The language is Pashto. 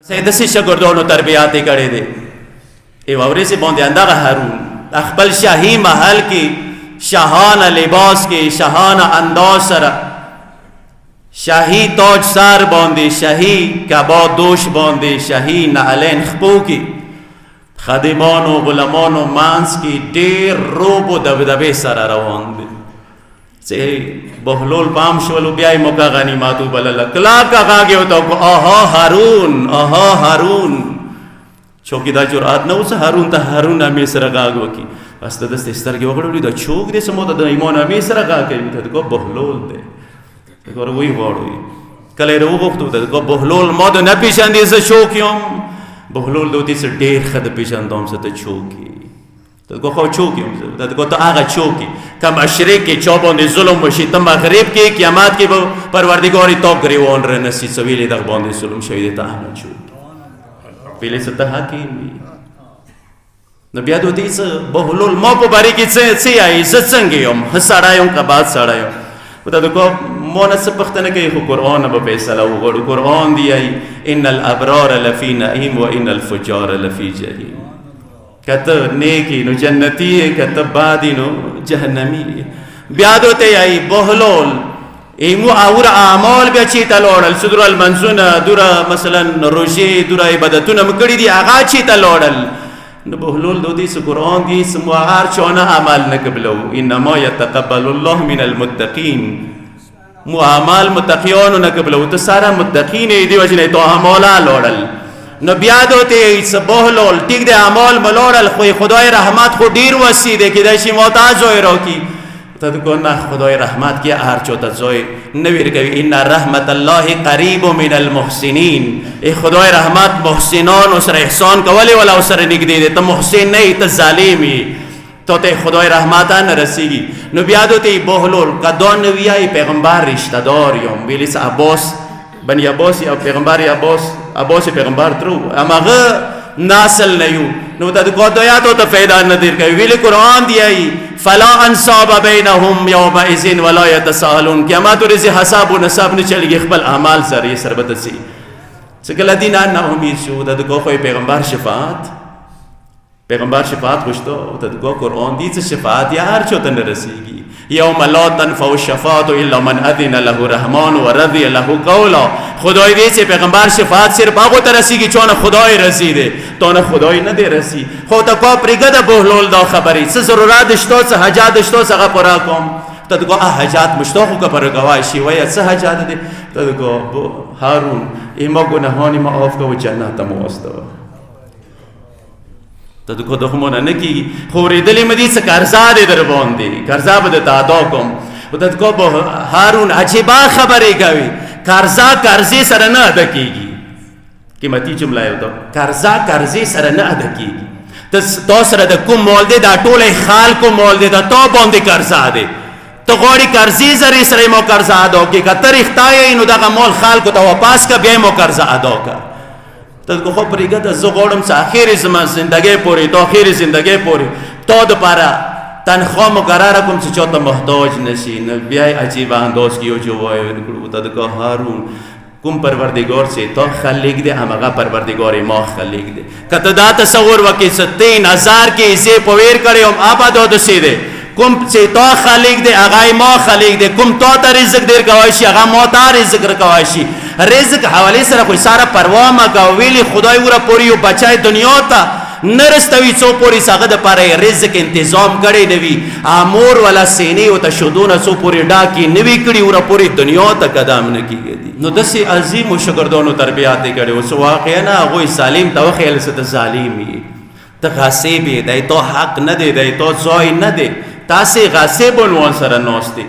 سیدسی شاگردانو تربیات کړي دي ای ورسې باندې اندغه هارون خپل شاهي محل کې شاهانه لباس کې شاهانه انداز سره شاهي تاج سر باندې شاهي کبا دوش باندې شاهي نعلین خپو کې خادمانو غلامانو مانس کې ډېر روب او دبدبې سره روان دي چې بهلول پام شولو بیا یې موقع غنیماتو بلله کلاک غاږې ورته وکړو آها هارون آها هارون چوکې دا جرأت نه اوس هارون ته هارون امې سره غاږ وکړي بس د دستې سترګې وغړولې دا چوک دی څه مو د ایمان امې سره غاږ کوي ته کو بهلول دی ګوره وی غواړو کله یې راوغوښتو ته کو بهلول ما د نه پېژندې زه چوک یم بهلول د دې څه ډېر ښه د پېژندم زه ته چوک یې ته کو خو چوک یم زه ته کو ته هغه چوک یې که مشرق کې چا باندې ظلم وشي ته مغرب کې قیامت کې به پروردګار تا ګریوان رانیسي څه ویلې دغه باندې ظلم شوی دی ته احمد چوک ویلې څه ته حکیم وي نو بیا د دې څه بهلول ما په باره کې څه یایي زه څنګه یم ښه سړی یم که بد سړی یم ته د کو مو نه څه پوښتنه کوي خو قرآن به فیصله وغواړو قرآن دی یایي ان الابرار لفی نعیم و ان الفجار لفی جحیم که ته نیکی نو جنتی که ته بادی نو جهنمی بیا دوته یایي بهلول ایمو اور اعمال بیا چی ته لوړل صدر المنزونه دوره مثلا روژې دوره عبادتونه م کړي دي هغه چی ته لوړل نو بهلول دو دې څه قرآن دي څه مو هر چانه عمل نه قبلو انما یتقبل الله من المتقین مو اعمال متقیانو نه قبلو ته ساره متقین دی وجه نه ته اعمال لوړل نو بیا دوته څه بهلول ټیک دی اعمال ملوړل خو خدای رحمت خو ډیر وسیع دی کېدای شي محتاج وي راکي ته کو نه خدای رحمت کې هر چوته زوی نویر کوي ان رحمت الله قریب من المحسنین ای خدای رحمت محسنان سره احسان کولی ولا سره نږدې دی ته محسن نه ته ظالم یې ته خدای رحمت نه رسیږي نو بیا دوته بهلول کدو نو ویای پیغمبر رشتہ دار یم ویلی س عباس بنی عباس یا پیغمبر عباس پیغمبر ترو امغه ناسل نیو نو ته کو دویاتو ته فایده نه دیر کوي ویلی قرآن دی فلا انصاب بینهم یومئذ ولا یتساءلون قیامت ورځ حساب و نصاب نه چلیږي خپل اعمال سره یې سربت سي څنګه لدینا نه امید شو د کو خو پیغمبر شفاعت غوښتو ته کو قرآن دی څه شفاعت یا هر چوته نه رسیږي یوم لا تنفع الشفاعة الا من اذن له الرحمن ورضي له قولا خدای دې چې پیغمبر شفاعت صرف هغه ته رسیږي چونه خدای رسیده تو نه خدای نه دی رسی خو ته کو پرګه د بهلول دا خبرې څه ضرورت شته څه حاجت شته څه پورا کوم ته کو حاجت مشتاق کو پر گواهی شي وای څه حاجت دې ته کو هارون ایما ګناهانی ما عفو کو جنت مو واستو ته کو دغمونه نه کی خورې دلې مدي څه قرضا دې در باندې قرضا به ته ادا کوم ته کو هارون عجیب خبرې کوي قرضې سره نه ادا کیږي قیمتي جمله یو ده قرضې سره نه ادا کیږي ته سره د کوم مال دی دا ټوله خلکو مال دی دا تو باندې قرضا دی ته غواړې قرضې زرې سره مو قرضا ادا کړي که ته رښتا یې نو دغه مال خلکو ته واپس که بیا مو قرضا ادا کړه ته خو پرېږده ته زه غواړم چې اخرې زما زندګۍ پورې تا اخرې زندګۍ پورې تا دپاره تنخوا مقرره کوم چې چاته محتاج نشي نو بیا یې عجیبه انداز کې یو جواب ورکړو ته دغه هارون کوم پروردگار چې تا خلیق دی همغه پروردگار ما خلیق دی که ته دا تصور وکړې چې 3000 کې زه پویر کړی یم آباد دسې دی کوم چې تا خلیق دی هغه ما خلیق دی کوم تا ته رزق دیر کوای شي هغه ما ته رزق کوای شي رزق حواله سره خو ساره پروا ما کوي خدای ور پوری یو بچای دنیا ته نرستوي څو پوری څنګه د پاره رزق تنظیم کړي نوي امور ولا سینې او ته شودونه څو پوری ډاکی نوي کړي ور پوری دنیا ته قدم نه کیږي نو دسي عظیم شاګردانو تربیات کړي او واقعا نه غوي سالم توخیل ست ظالمي ته غاصب دی ته حق نه دی ته ځای نه دی تاسې غاصب ونو سره نوستي